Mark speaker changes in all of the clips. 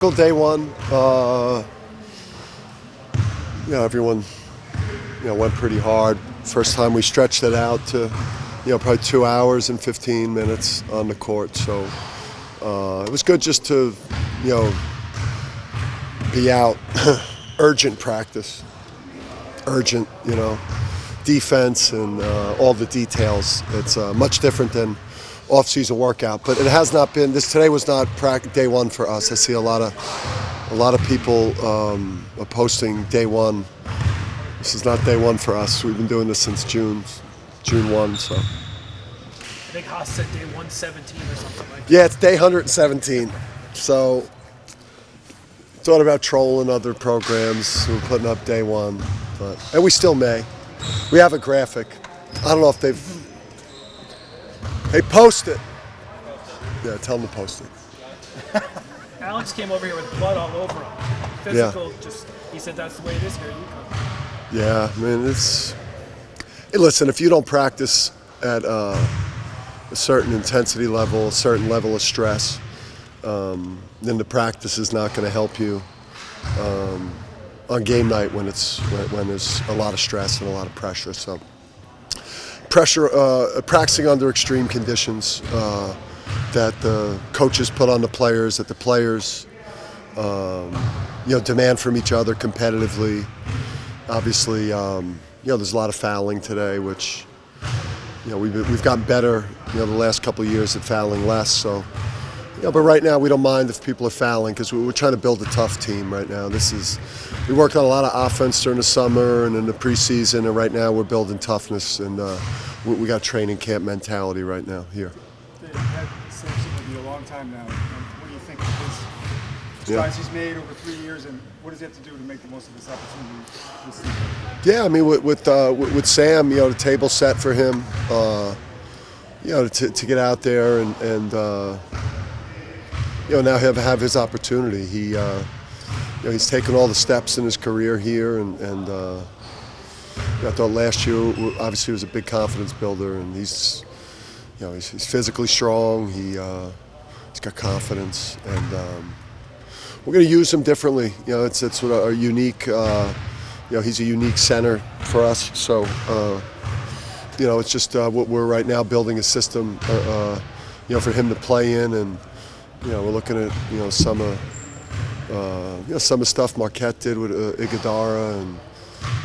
Speaker 1: Day one, everyone, went pretty hard. First time we stretched it out to, probably 2 hours and 15 minutes on the court. So it was good just to, be out. Urgent practice, urgent, defense and all the details. It's much different than off-season workout, but it has not been. Today was not day one for us. I see a lot of people posting day one. This is not day one for us. We've been doing this since June 1. So
Speaker 2: I think Haas said day 117 or something like that.
Speaker 1: yeah, it's day 117. So thought about trolling other programs who are putting up day one, and we still may. We have a graphic. I don't know if they've. Hey, post it. Yeah, tell them to post it.
Speaker 2: Alex came over here with blood all over him. Physical, he said that's the way it is here. You come.
Speaker 1: Yeah, I mean, hey, listen, if you don't practice at a certain intensity level, a certain level of stress, then the practice is not going to help you on game night when there's a lot of stress and a lot of pressure. So. Practicing under extreme conditions that the coaches put on the players, that the players, demand from each other competitively. Obviously, there's a lot of fouling today, which, we've gotten better, the last couple of years at fouling less. So, but right now we don't mind if people are fouling because we're trying to build a tough team right now. We worked on a lot of offense during the summer and in the preseason, and right now we're building toughness, and we got training camp mentality right now here.
Speaker 3: Samson with you a long time now. What do you think of his strides he's made over 3 years, and what does he have to do to make the most of this opportunity this season?
Speaker 1: Yeah, I mean, with Sam, the table set for him, to get out there and now have his opportunity. He's taken all the steps in his career here, and I thought last year obviously was a big confidence builder, and he's physically strong. He's got confidence, and we're going to use him differently. It's sort of a unique. He's a unique center for us. So it's just we're right now building a system, for him to play in, and we're looking at some of stuff Marquette did with Iguodala, and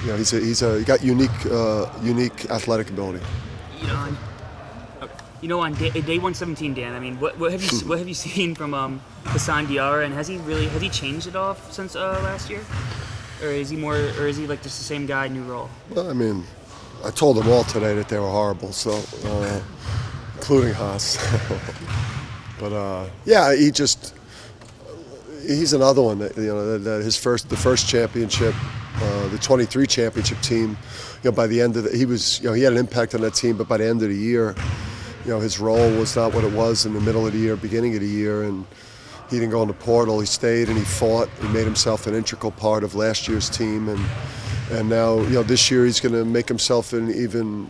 Speaker 1: he got unique athletic ability.
Speaker 4: On day 117, Dan. I mean, what have you seen from Hassan Diarra, and has he changed at all since last year, or is he like just the same guy, new role?
Speaker 1: Well, I mean, I told them all today that they were horrible, so including Haas. But he's another one that the first championship, the 23 championship team. By the end of he had an impact on that team, but by the end of the year, his role was not what it was in the middle of the year, beginning of the year, and he didn't go in the portal. He stayed and he fought. He made himself an integral part of last year's team, and now this year he's going to make himself an even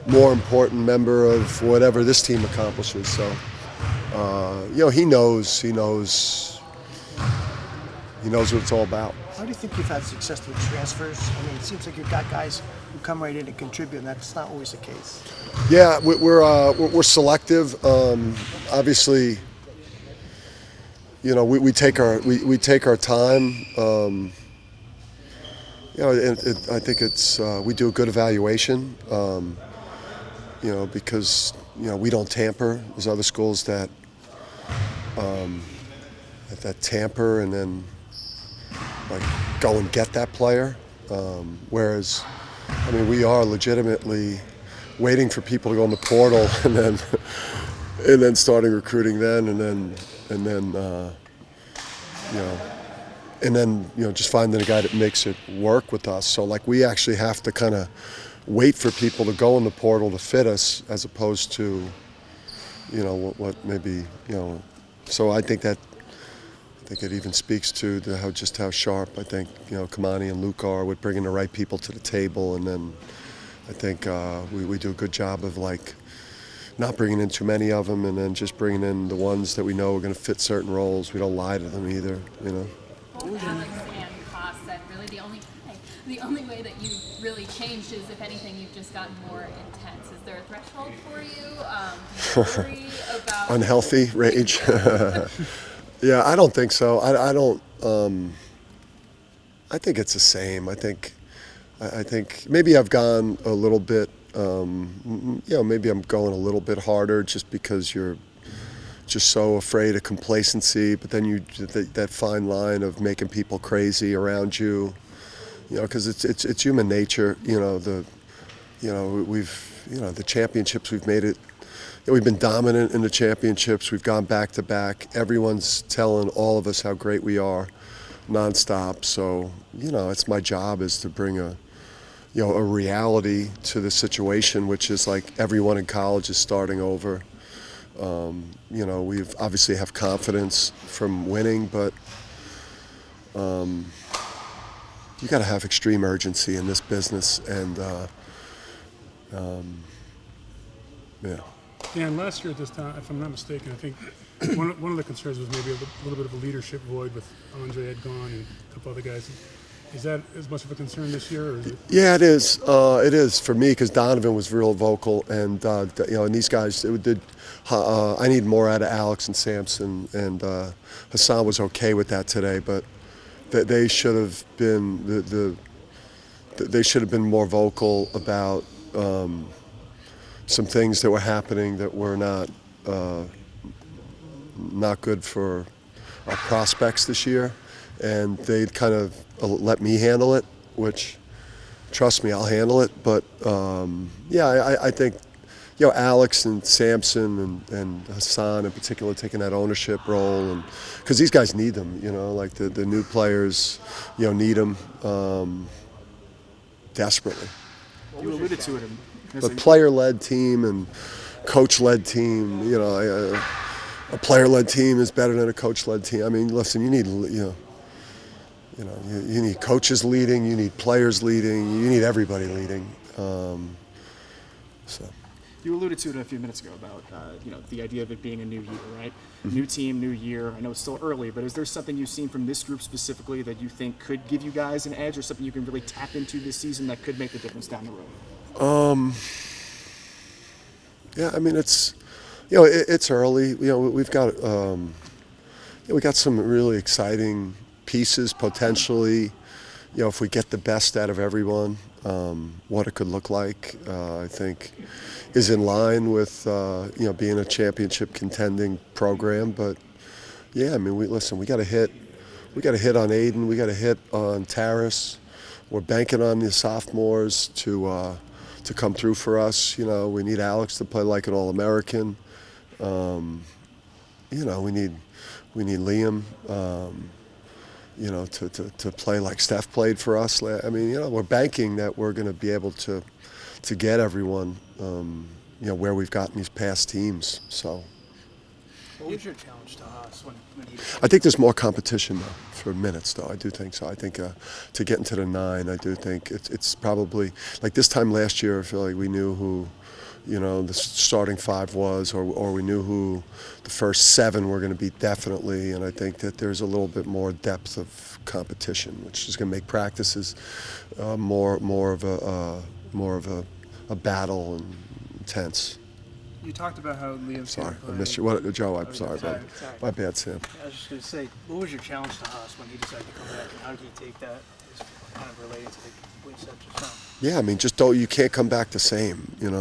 Speaker 1: more important member of whatever this team accomplishes. So. He knows what it's all about.
Speaker 5: How do you think you've had success with transfers? I mean, it seems like you've got guys who come right in and contribute, and that's not always the case.
Speaker 1: Yeah, we're selective. Obviously, we take our time. I think we do a good evaluation. Because we don't tamper. There's other schools that tamper and then go and get that player. Whereas, I mean, we are legitimately waiting for people to go in the portal and then starting recruiting then and then just finding a guy that makes it work with us. So we actually have to kind of wait for people to go in the portal to fit us, as opposed to, what maybe, So I think it even speaks to how sharp I think Kamani and Luke are with bringing the right people to the table, and then I think we do a good job of not bringing in too many of them, and then just bringing in the ones that we know are going to fit certain roles. We don't lie to them either, you know.
Speaker 6: Both Alex and Haas said really the only way that you've really changed is, if anything, you've just gotten more intense. Is there a threshold for you? Do you worry about
Speaker 1: Unhealthy rage? Yeah, I don't think so. I don't. I think it's the same. I think maybe I've gone a little bit. Maybe I'm going a little bit harder just because you're just so afraid of complacency. But then that fine line of making people crazy around you. Because it's human nature. The championships we've made it. We've been dominant in the championships. We've gone back to back. Everyone's telling all of us how great we are, nonstop. So it's my job is to bring a reality to the situation, which is like everyone in college is starting over. We've obviously have confidence from winning, but you got to have extreme urgency in this business, and yeah.
Speaker 7: Dan, last year at this time, if I'm not mistaken, I think one of the concerns was maybe a little bit of a leadership void with Andre had gone and a couple other guys. Is that as much of a concern this year? Or is it?
Speaker 1: Yeah, it is. It is for me because Donovan was real vocal, and and these guys. I need more out of Alex and Samson, and Hassan was okay with that today, but they should have been they should have been more vocal about some things that were happening that were not good for our prospects this year, and they kind of let me handle it, which, trust me, I'll handle it. But I think Alex and Samson and Hassan in particular taking that ownership role, and because these guys need them, like the new players, need them desperately.
Speaker 3: You alluded to it.
Speaker 1: But player-led team and coach-led team, a player-led team is better than a coach-led team. I mean, listen, you need you need coaches leading, you need players leading, you need everybody leading.
Speaker 8: You alluded to it a few minutes ago about the idea of it being a new year, right? New team, new year. I know it's still early, but is there something you've seen from this group specifically that you think could give you guys an edge, or something you can really tap into this season that could make the difference down the road?
Speaker 1: Yeah, I mean it's early. We've got we got some really exciting pieces potentially. If we get the best out of everyone, what it could look like, I think, is in line with being a championship contending program. But yeah, I mean, we got to hit on Aiden, we got to hit on Taris. We're banking on the sophomores to come through for us. We need Alex to play like an All-American. We need Liam. To play like Steph played for us. I mean, we're banking that we're going to be able to get everyone, where we've gotten these past teams. So.
Speaker 5: What was your challenge to Haas when he?
Speaker 1: I think there's more competition though for minutes though. I do think so. I think to get into the 9, I do think it's probably like this time last year. I feel like we knew who. The starting 5 was, or we knew who the first 7 were going to be definitely, and I think that there's a little bit more depth of competition, which is going to make practices more of a battle and intense.
Speaker 2: You talked about how Liam's
Speaker 1: Sorry, I missed you. What, Joe? I'm sorry,
Speaker 5: sorry.
Speaker 1: my bad, Sam.
Speaker 5: I was just going to say, what was your challenge to Haas when he decided to come back, and how did he take that? It's kind of related to the complete set just now.
Speaker 1: Yeah, I mean, you can't come back the same. You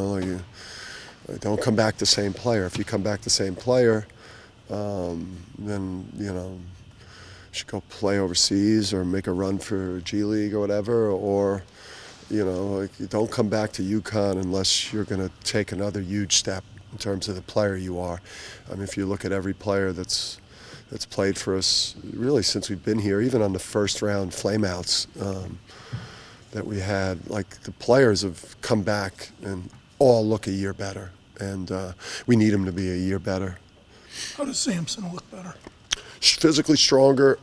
Speaker 1: don't come back the same player. If you come back the same player, then you should go play overseas or make a run for G League or whatever, or you don't come back to UConn unless you're going to take another huge step in terms of the player you are. I mean, if you look at every player that's played for us really since we've been here, even on the first round flameouts that we had, like the players have come back and all look a year better, and we need them to be a year better.
Speaker 9: How does Samson look better?
Speaker 1: Physically stronger,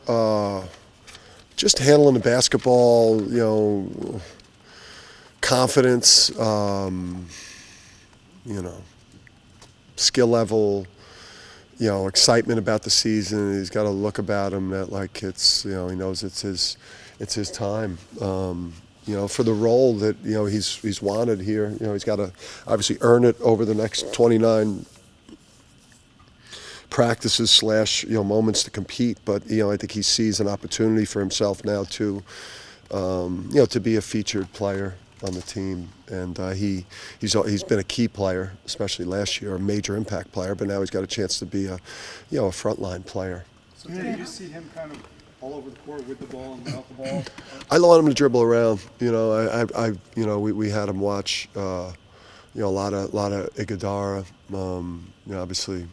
Speaker 1: just handling the basketball, confidence, skill level, excitement about the season. He's got a look about him that like it's, he knows it's his time. For the role that he's wanted here. He's got to obviously earn it over the next 29 practices / moments to compete. But I think he sees an opportunity for himself now to to be a featured player on the team, and he's been a key player, especially last year, a major impact player. But now he's got a chance to be a a frontline player.
Speaker 3: So do you see him kind of all over the court with the ball and without the ball?
Speaker 1: I want him to dribble around. We had him watch a lot of Iguodala. Obviously.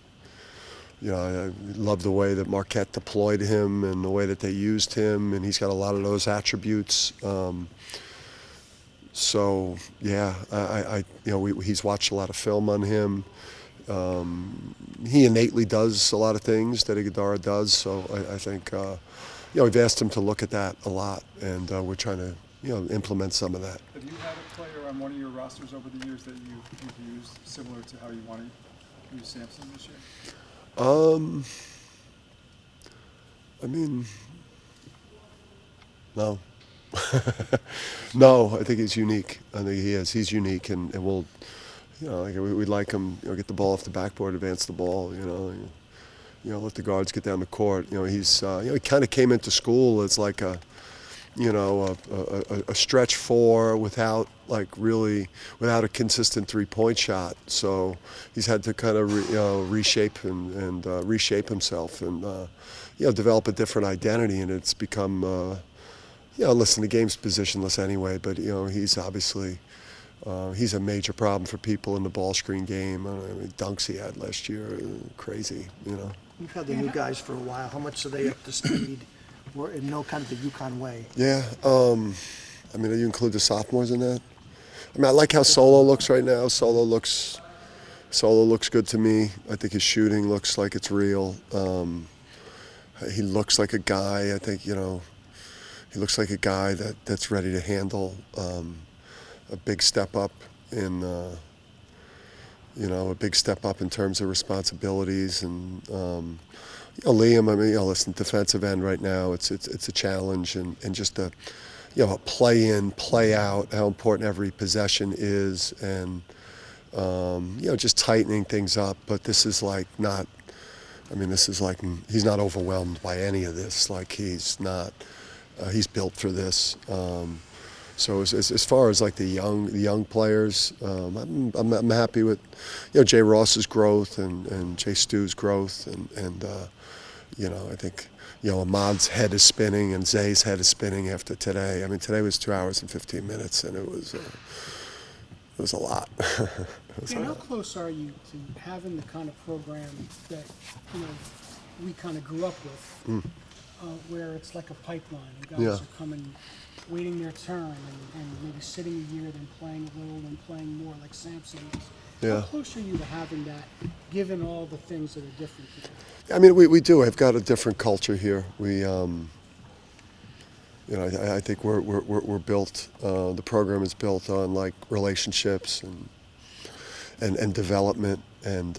Speaker 1: I love the way that Marquette deployed him and the way that they used him, and he's got a lot of those attributes. He's watched a lot of film on him. He innately does a lot of things that Iguodala does, so I think we've asked him to look at that a lot, and we're trying to implement some of that.
Speaker 3: Have you had a player on one of your rosters over the years that you've used similar to how you want to use Samson this year?
Speaker 1: No. No, I think he's unique. I think he is. He's unique, and we'll, we'd like him, get the ball off the backboard, advance the ball, let the guards get down the court. He's, he kind of came into school as like a stretch four without a consistent 3-point shot. So he's had to kind of reshape and reshape himself and develop a different identity. And it's become listen, the game's positionless anyway. But he's obviously he's a major problem for people in the ball screen game. Dunks he had last year, crazy.
Speaker 5: You've had the new guys for a while. How much are they up to speed? Or in no kind of the UConn way?
Speaker 1: Yeah, do you include the sophomores in that? I like how Solo looks right now. Solo looks good to me. I think his shooting looks like it's real. He looks like a guy. I think he looks like a guy that's ready to handle a big step up in a big step up in terms of responsibilities and. Liam, listen, defensive end right now, it's a challenge, and just a play in, play out, how important every possession is, and just tightening things up. But this is not he's not overwhelmed by any of this. Like he's built for this. So as far as like the young players, I'm happy with Jay Ross's growth and Jay Stu's growth and I think Ahmad's head is spinning and Zay's head is spinning after today. Today was 2 hours and 15 minutes and it was a lot.
Speaker 10: How close are you to having the kind of program that we kind of grew up with, where it's like a pipeline and guys are coming, waiting their turn and maybe sitting a year, then playing a little, then playing more like Samson is. How close are you to having that, given all the things that are different here?
Speaker 1: We do. I've got a different culture here. We, I think we're built. The program is built on like relationships and development and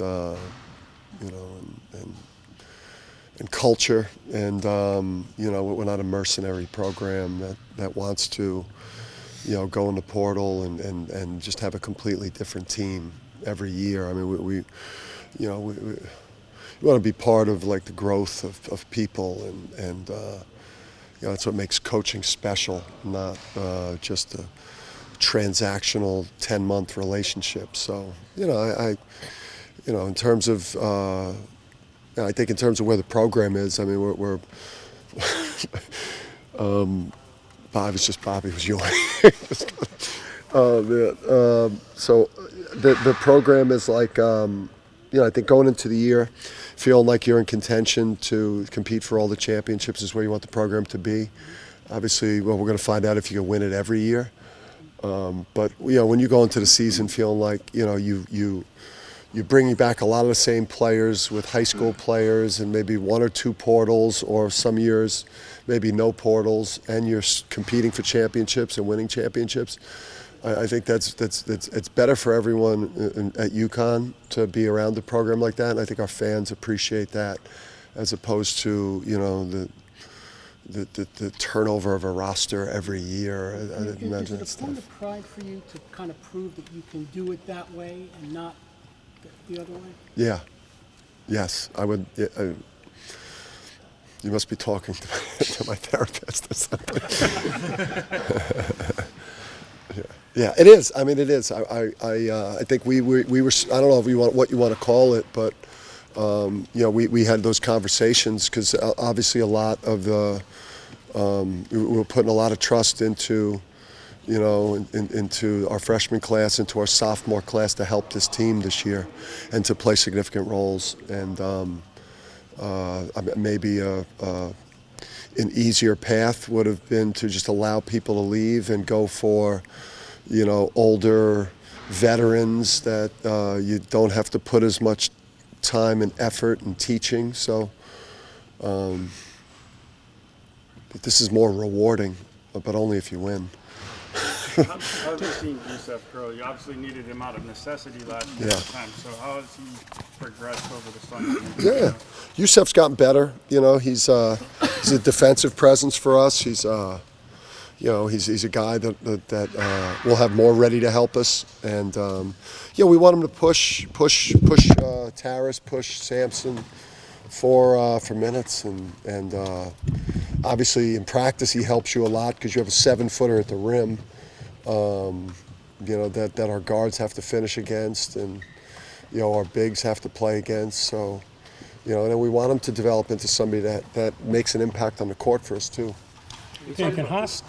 Speaker 1: and culture. And we're not a mercenary program that wants to go in the portal and just have a completely different team every year. We want to be part of like the growth of people and that's what makes coaching special, not just a transactional 10-month relationship. So in terms of I think in terms of where the program is, we're Bobby was yawning. So the program is like, I think going into the year, feeling like you're in contention to compete for all the championships is where you want the program to be. Obviously, we're going to find out if you can win it every year. But when you go into the season feeling like you're bringing back a lot of the same players with high school players and maybe 1 or 2 portals, or some years maybe no portals, and you're competing for championships and winning championships. I think that's it's better for everyone at UConn to be around a program like that, and I think our fans appreciate that, as opposed to the turnover of a roster every year. I imagine
Speaker 10: Is it a point of pride for you to kind of prove that you can do it that way and not the other way?
Speaker 1: Yeah. Yes, I would. You must be talking to my therapist or something. Yeah, it is. I mean, it is. I think we were. I don't know if what you want to call it, but we had those conversations because obviously a lot of the we were putting a lot of trust into into our freshman class, into our sophomore class to help this team this year and to play significant roles. And maybe an easier path would have been to just allow people to leave and go for, older veterans that you don't have to put as much time and effort in teaching. So, but this is more rewarding, but only if you win.
Speaker 11: How's your team Yusef grow? You obviously needed him out of necessity last time. So how has he progressed over the summer?
Speaker 1: Yeah, Yusef's gotten better. He's a defensive presence for us. He's he's a guy that will have more ready to help us. And we want him to push Taras, push Samson for minutes. And obviously in practice he helps you a lot because you have a 7-footer at the rim. That our guards have to finish against, and our bigs have to play against. So, and then we want him to develop into somebody that makes an impact on the court for us too.
Speaker 7: Yeah, can Haas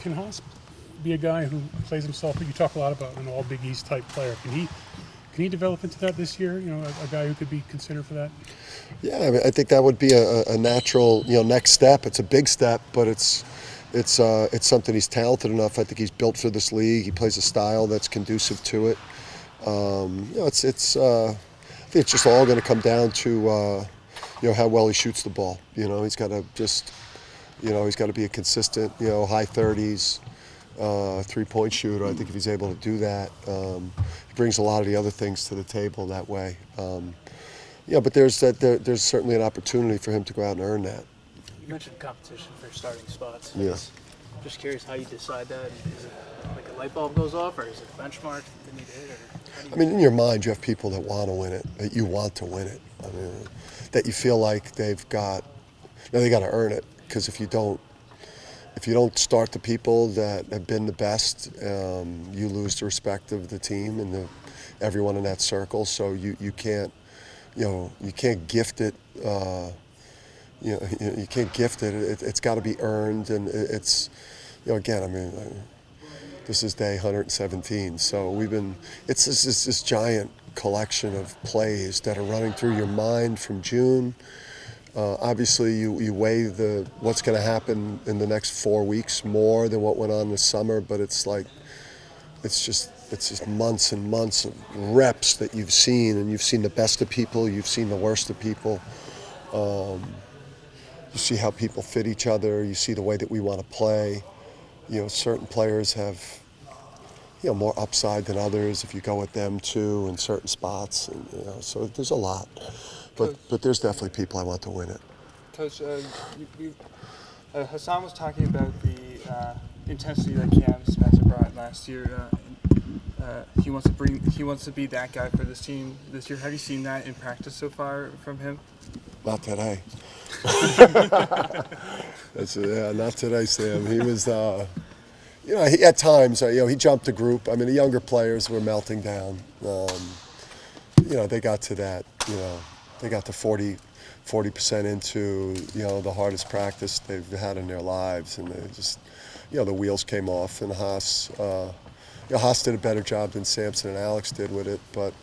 Speaker 7: be a guy who plays himself? You talk a lot about an all Big East type player. Can he develop into that this year? A guy who could be considered for that.
Speaker 1: Yeah, I mean, I think that would be a natural next step. It's a big step, but it's something he's talented enough. I think he's built for this league. He plays a style that's conducive to it. I think it's just all going to come down to how well he shoots the ball. He's got to he's got to be a consistent high 30s 3-point shooter. I think if he's able to do that, he brings a lot of the other things to the table that way. But there's certainly an opportunity for him to go out and earn that.
Speaker 12: You mentioned competition for starting spots.
Speaker 1: Yes.
Speaker 12: I'm just curious how you decide that. Is it like a light bulb goes off, or is it a benchmark that they need to hit?
Speaker 1: I mean, in your mind, you have people that want to win it, that you want to win it. I mean, that you feel like they got to earn it. Because if you don't start the people that have been the best, you lose the respect of the team and everyone in that circle. So you can't gift it. You can't gift it. It's got to be earned, and it's, again, I mean, this is day 117. So it's this giant collection of plays that are running through your mind from June. Obviously, you weigh what's going to happen in the next 4 weeks more than what went on this summer, but it's just months and months of reps that you've seen, and you've seen the best of people, you've seen the worst of people. You see how people fit each other. You see the way that we want to play. Certain players have, more upside than others if you go with them too in certain spots. And, so there's a lot. But there's definitely people I want to win it.
Speaker 11: Coach, Hassan was talking about the intensity that Cam Spencer brought last year. He wants to be that guy for this team this year. Have you seen that in practice so far from him?
Speaker 1: Not today. Not today, Sam. He was, he at times, he jumped the group. I mean, the younger players were melting down. They got to that, they got to 40% into, the hardest practice they've had in their lives, and they just, the wheels came off. And Haas did a better job than Samson and Alex did with it, but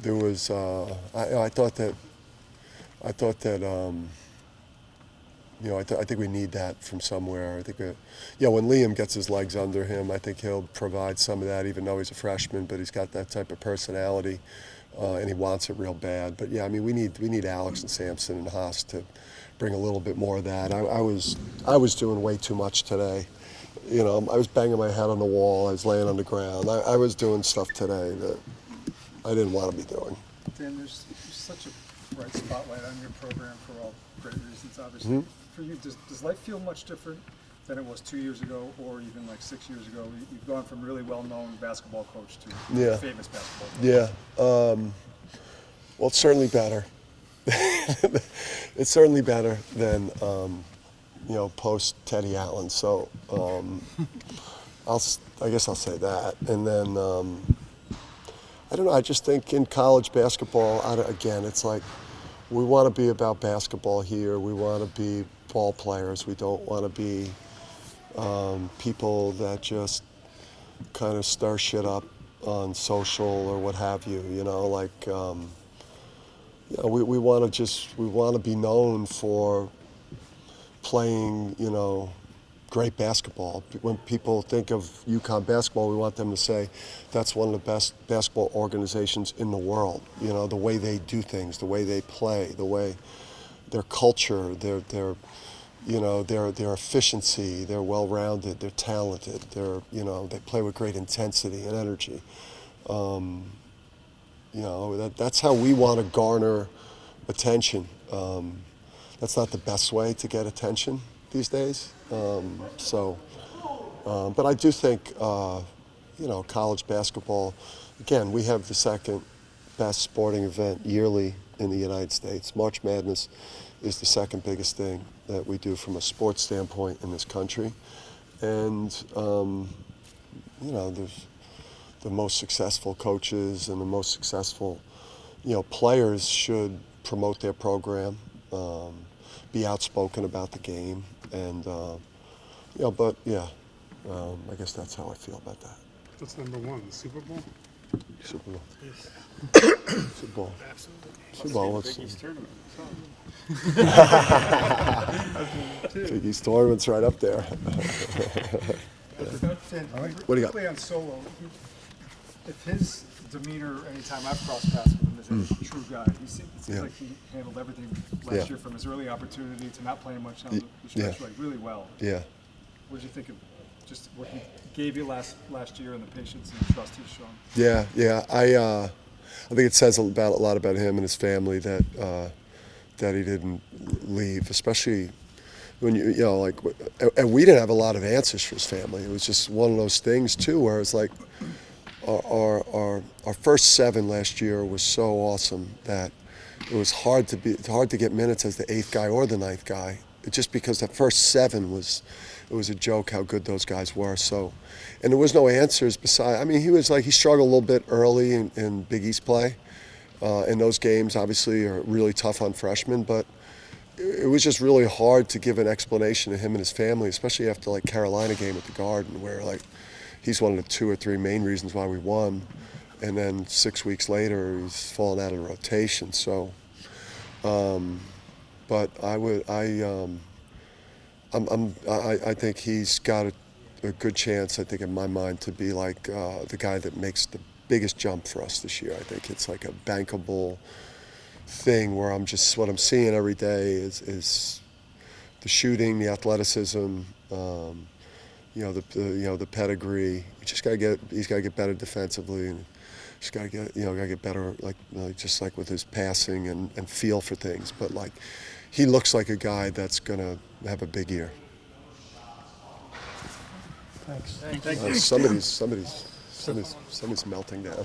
Speaker 1: there was, I think we need that from somewhere. I think, when Liam gets his legs under him, I think he'll provide some of that, even though he's a freshman. But he's got that type of personality, and he wants it real bad. But we need Alex and Samson and Haas to bring a little bit more of that. I was doing way too much today, you know, I was banging my head on the wall. I was laying on the ground. I was doing stuff today that I didn't want to be doing.
Speaker 3: Dan, there's such a bright spotlight on your program for all great reasons, obviously. For you, does life feel much different than it was 2 years ago or even like 6 years ago? You've gone from really well-known basketball coach to famous basketball coach.
Speaker 1: Yeah. Well, it's certainly better. It's certainly better than, you know, post Teddy Allen. So I guess I'll say that. And then, I don't know, I just think in college basketball, again, it's like we want to be about basketball here. We want to be ball players. We don't want to be people that just kind of stir shit up on social or what have you, you know, like, you know, we want to be known for playing, you know, great basketball. When people think of UConn basketball, we want them to say that's one of the best basketball organizations in the world. You know, the way they do things, the way they play, the way their culture, their you know, their efficiency, they're well-rounded, they're talented, you know, they play with great intensity and energy. You know, that's how we want to garner attention. That's not the best way to get attention these days. But I do think, you know, college basketball, again, we have the second best sporting event yearly in the United States. March Madness is the second biggest thing that we do from a sports standpoint in this country. And, you know, there's the most successful coaches and the most successful, you know, players should promote their program, be outspoken about the game, and you know. But yeah, I guess that's how I feel about that.
Speaker 7: What's number one? The Super Bowl?
Speaker 1: Super Bowl. Super Bowl.
Speaker 12: Absolutely.
Speaker 1: Super Bowl.
Speaker 3: Big East tournament.
Speaker 1: Big East tournament's right up there. What do you got?
Speaker 3: Quickly on Solo, if his demeanor anytime I've crossed paths with him is a true guy, it seems like he handled everything last year, from his early opportunity to not playing much on the stretch, like really well.
Speaker 1: Yeah.
Speaker 3: What did you think of just what he gave you last year and the patience and trust he's shown?
Speaker 1: Yeah. I think it says a lot about him and his family that he didn't leave, especially when you know, like, and we didn't have a lot of answers for his family. It was just one of those things too, where it's like our first 7 last year was so awesome that it was hard to get minutes as the 8th guy or the 9th guy, just because the first 7 was a joke how good those guys were. So, and there was no answers beside. I mean, he struggled a little bit early in Big East play, and those games obviously are really tough on freshmen, but it was just really hard to give an explanation to him and his family, especially after like Carolina game at the Garden, where like he's one of the 2 or 3 main reasons why we won, and then 6 weeks later he's fallen out of the rotation. So, but I think he's got a good chance, I think, in my mind, to be like the guy that makes the biggest jump for us this year. I think it's like a bankable thing where what I'm seeing every day is the shooting, the athleticism, you know, the pedigree. He's got to get better defensively, and he's got to get better, like just like with his passing and feel for things. But like, he looks like a guy that's gonna have a big year.
Speaker 5: Thanks.
Speaker 1: Somebody's melting down.